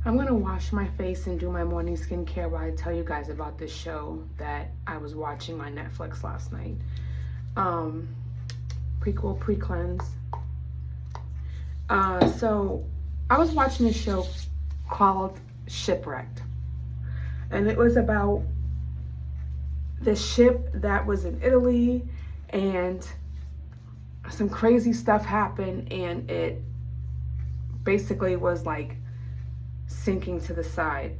I'm gonna wash my face and do my morning skincare while I tell you guys about this show that I was watching on Netflix last night. Um, Prequel, pre-cleanse. So I was watching a show called Shipwrecked, and it was about this ship that was in Italy, and some crazy stuff happened, and it basically was like sinking to the side.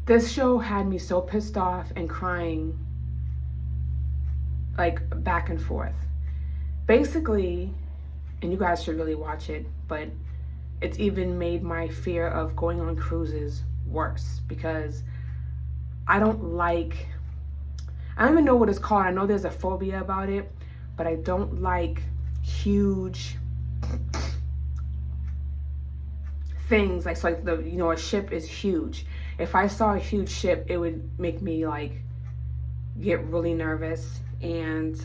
This show had me so pissed off and crying, like back and forth. Basically, and you guys should really watch it, but it's even made my fear of going on cruises worse because I don't even know what it's called. I know there's a phobia about it, but I don't like huge things like, so like a ship is huge. If I saw a huge ship, it would make me like get really nervous, and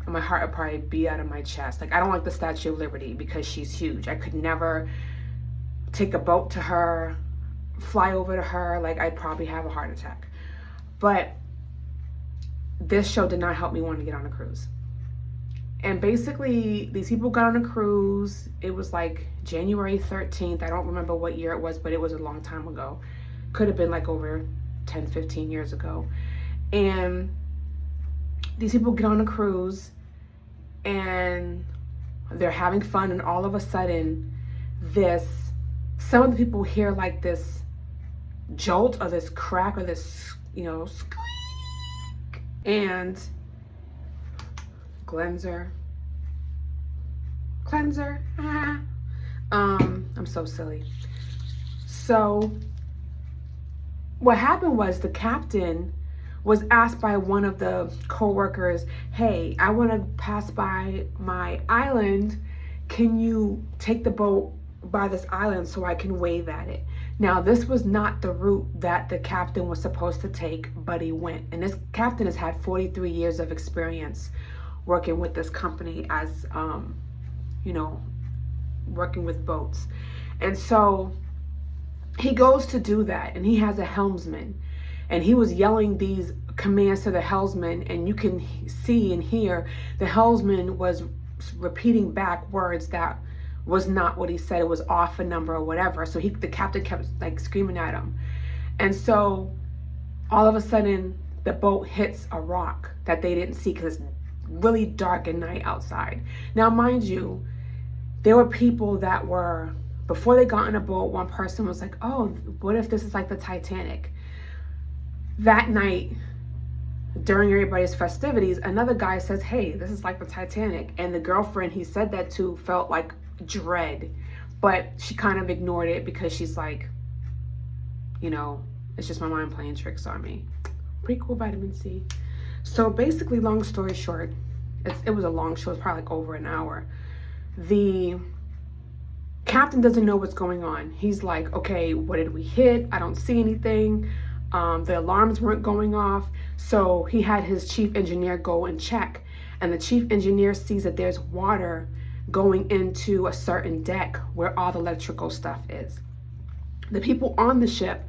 my heart would probably beat out of my chest. Like, I don't like the Statue of Liberty because she's huge. I could never take a boat to her, fly over to her. Like, I'd probably have a heart attack. But this show did not help me want to get on a cruise. And basically, these people got on a cruise. It was like January 13th. I don't remember what year it was, but it was a long time ago. Could have been like over 10, 15 years ago. And these people get on a cruise and they're having fun, and all of a sudden some of the people hear like this jolt or this crack or this, squeak, and cleanser. I'm so silly. So what happened was the captain was asked by one of the co-workers, hey, I want to pass by my island. Can you take the boat by this island so I can wave at it? Now, this was not the route that the captain was supposed to take, but he went. And this captain has had 43 years of experience working with this company as, working with boats. And so he goes to do that, and he has a helmsman. And he was yelling these commands to the helmsman, and you can see and hear the helmsman was repeating back words that was not what he said. It was off a number or whatever. So the captain kept like screaming at him. And so all of a sudden the boat hits a rock that they didn't see because it's really dark at night outside. Now, mind you, there were people that were, before they got on a boat, one person was like, oh, what if this is like the Titanic? That night, during everybody's festivities, another guy says, hey, this is like the Titanic. And the girlfriend he said that to felt like dread, but she kind of ignored it because she's like, it's just my mind playing tricks on me. Prequel vitamin C. So basically, long story short, it was a long show. It's probably like over an hour. The captain doesn't know what's going on. He's like, okay, what did we hit? I don't see anything. The alarms weren't going off. So he had his chief engineer go and check. And the chief engineer sees that there's water going into a certain deck where all the electrical stuff is. The people on the ship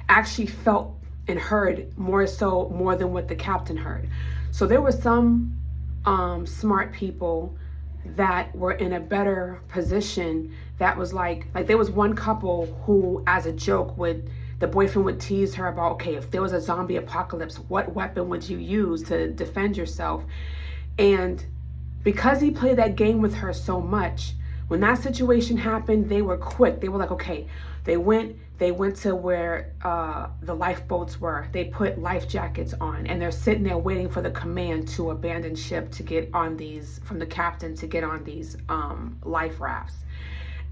actually felt and heard more than what the captain heard. So there were some smart people that were in a better position. That was like there was one couple who, as a joke, the boyfriend would tease her about, okay, if there was a zombie apocalypse, what weapon would you use to defend yourself? And because he played that game with her so much, when that situation happened, they were quick. They were like, okay, they went to where the lifeboats were. They put life jackets on, and they're sitting there waiting for the command to abandon ship to get on these, from the captain to get on these life rafts.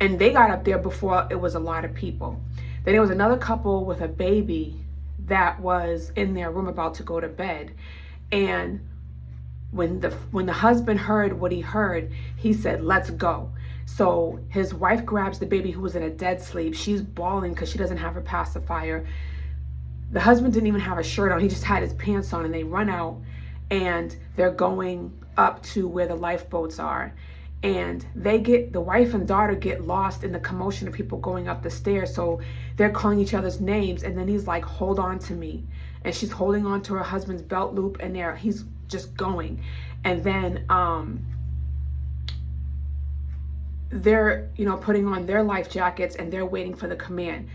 And they got up there before it was a lot of people. Then there was another couple with a baby that was in their room about to go to bed. And when the husband heard what he heard, he said, let's go. So his wife grabs the baby who was in a dead sleep. She's bawling because she doesn't have her pacifier. The husband didn't even have a shirt on. He just had his pants on, and they run out and they're going up to where the lifeboats are. and the wife and daughter get lost in the commotion of people going up the stairs. So they're calling each other's names, and then he's like, hold on to me. And she's holding on to her husband's belt loop, and he's just going. And then they're, putting on their life jackets, and they're waiting for the command.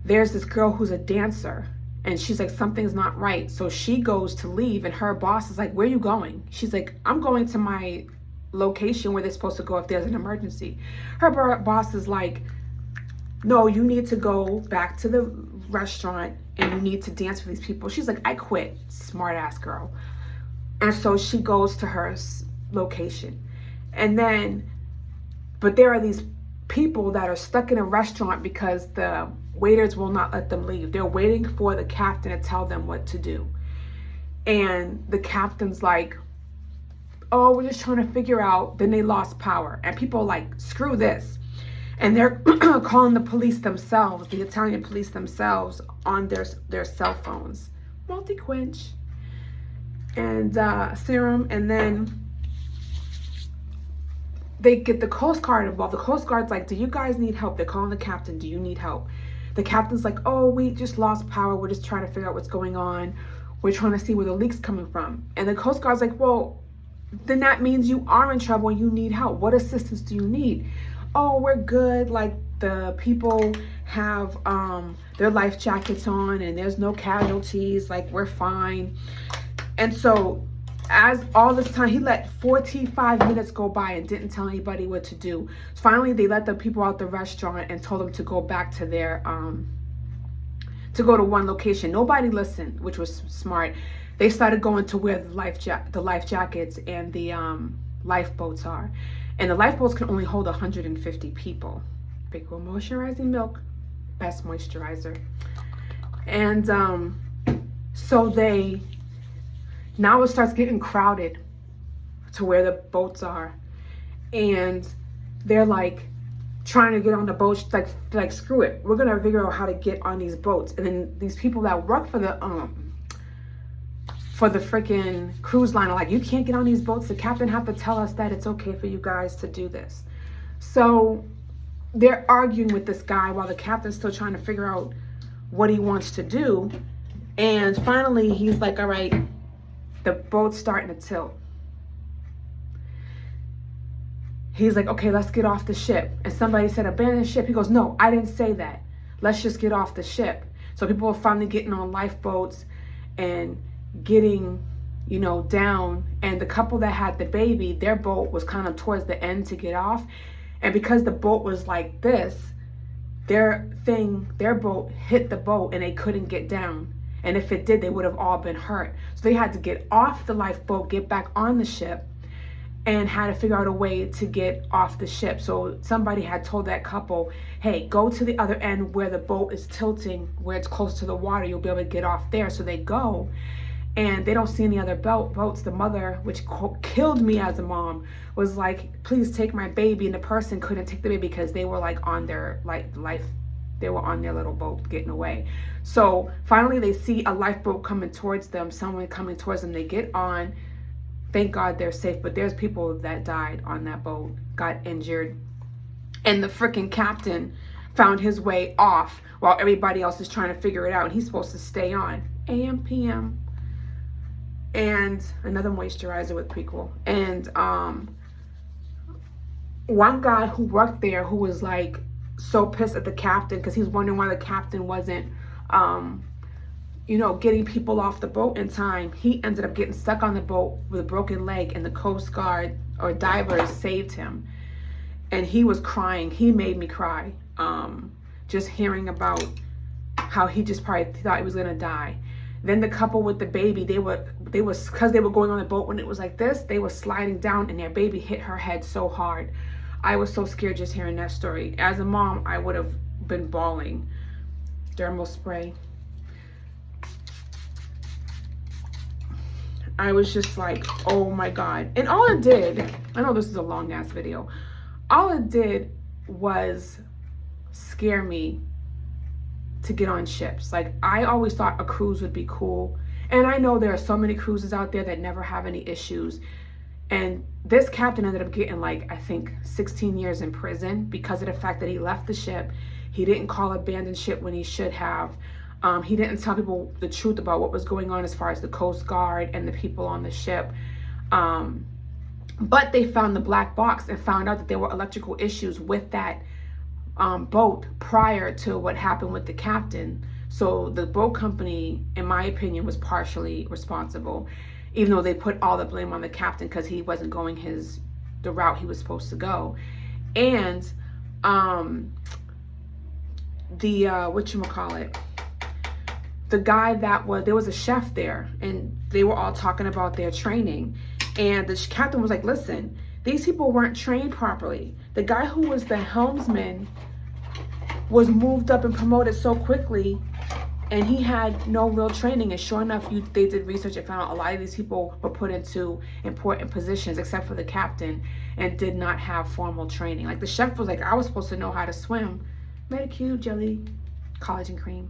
There's this girl who's a dancer, and she's like, something's not right. So she goes to leave, and her boss is like, where are you going? She's like, I'm going to my location where they're supposed to go if there's an emergency. Her boss is like, no, you need to go back to the restaurant and you need to dance for these people. She's like, I quit. Smart ass girl. And so she goes to her location. And then, but there are these people that are stuck in a restaurant because the waiters will not let them leave. They're waiting for the captain to tell them what to do. And the captain's like, oh, we're just trying to figure out. Then they lost power. And people like, screw this. And they're calling the police themselves, the Italian police themselves, on their cell phones. Quench and serum. And then they get the Coast Guard involved. The Coast Guard's like, do you guys need help? They're calling the captain. Do you need help? The captain's like, oh, we just lost power. We're just trying to figure out what's going on. We're trying to see where the leak's coming from. And the Coast Guard's like, well, then that means you are in trouble and you need help. What assistance do you need? Oh, we're good. Like, the people have their life jackets on and there's no casualties. Like, we're fine. And so as all this time, he let 45 minutes go by and didn't tell anybody what to do. Finally, they let the people out the restaurant and told them to go back to their to go to one location. Nobody listened, which was smart. They started going to where the life jackets and the lifeboats are. And the lifeboats can only hold 150 people. Prequel moisturizing milk, best moisturizer. And so now it starts getting crowded to where the boats are. And they're like trying to get on the boats, like screw it. We're gonna figure out how to get on these boats. And then these people that work for the freaking cruise line are like, you can't get on these boats. The captain have to tell us that it's okay for you guys to do this. So they're arguing with this guy while the captain's still trying to figure out what he wants to do. And finally he's like, all right, the boat's starting to tilt. He's like, okay, let's get off the ship. And somebody said, abandon the ship. He goes, no, I didn't say that. Let's just get off the ship. So people are finally getting on lifeboats and getting, down. And the couple that had the baby, their boat was kind of towards the end to get off. And because the boat was like this, their boat hit the boat and they couldn't get down. And if it did, they would have all been hurt. So they had to get off the lifeboat, get back on the ship, and had to figure out a way to get off the ship. So somebody had told that couple, hey, go to the other end where the boat is tilting, where it's close to the water. You'll be able to get off there. So they go, and they don't see any other boats. The mother, which killed me as a mom, was like, please take my baby. And the person couldn't take the baby because they were like on their they were on their little boat getting away. So finally they see a lifeboat coming towards them, someone coming towards them. They get on. Thank God they're safe, but there's people that died on that boat, got injured. And the freaking captain found his way off while everybody else is trying to figure it out. And he's supposed to stay on AM, PM. And another moisturizer with Prequel. And one guy who worked there who was like so pissed at the captain because he's wondering why the captain wasn't getting people off the boat in time. He ended up getting stuck on the boat with a broken leg, and the Coast Guard or divers saved him. And he was crying. He made me cry. Just hearing about how he just probably thought he was gonna die. Then the couple with the baby, because they were going on the boat when it was like this, they were sliding down and their baby hit her head so hard. I was so scared just hearing that story. As a mom, I would have been bawling. Dermal spray. I was just like, oh my God. And all it did, I know this is a long ass video, all it did was scare me to get on ships. Like, I always thought a cruise would be cool. And I know there are so many cruises out there that never have any issues. And this captain ended up getting like, I think 16 years in prison because of the fact that he left the ship. He didn't call abandoned ship when he should have. He didn't tell people the truth about what was going on as far as the Coast Guard and the people on the ship. But they found the black box and found out that there were electrical issues with that boat prior to what happened with the captain. So the boat company, in my opinion, was partially responsible, even though they put all the blame on the captain because he wasn't going the route he was supposed to go. And the guy there was a chef there, and they were all talking about their training, and the captain was like, listen, these people weren't trained properly. The guy who was the helmsman was moved up and promoted so quickly, and he had no real training. And sure enough, they did research and found out a lot of these people were put into important positions, except for the captain, and did not have formal training. Like the chef was like, I was supposed to know how to swim. Medicube, jelly, collagen cream.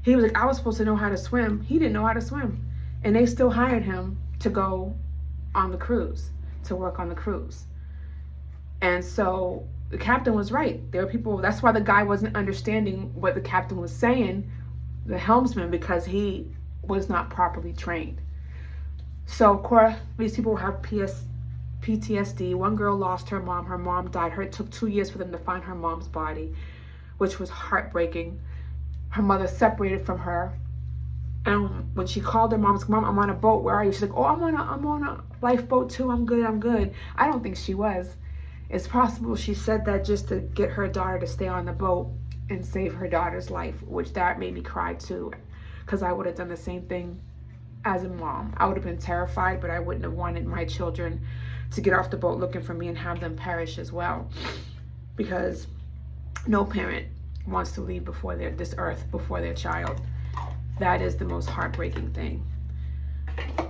He was like, I was supposed to know how to swim. He didn't know how to swim. And they still hired him to go on the cruise, to work on the cruise. And so the captain was right. There were people, that's why the guy wasn't understanding what the captain was saying, the helmsman, because he was not properly trained. So of course, these people have PTSD. One girl lost her mom. Her mom died. It took 2 years for them to find her mom's body, which was heartbreaking. Her mother separated from her. And when she called her mom, she's like, Mom, I'm on a boat. Where are you? She's like, oh, I'm on a lifeboat too. I'm good. I don't think she was. It's possible she said that just to get her daughter to stay on the boat and save her daughter's life, which that made me cry too, because I would have done the same thing as a mom. I would have been terrified, but I wouldn't have wanted my children to get off the boat looking for me and have them perish as well, because no parent wants to leave this earth before their child. That is the most heartbreaking thing.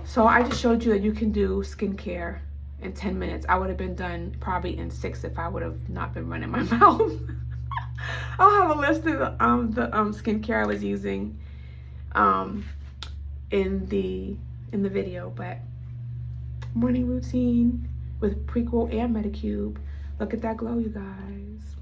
So I just showed you that you can do skincare in 10 minutes. I would have been done probably in 6 if I would have not been running my mouth. I'll have a list of the skincare I was using in the video. But morning routine with Prequel and Medicube. Look at that glow, you guys.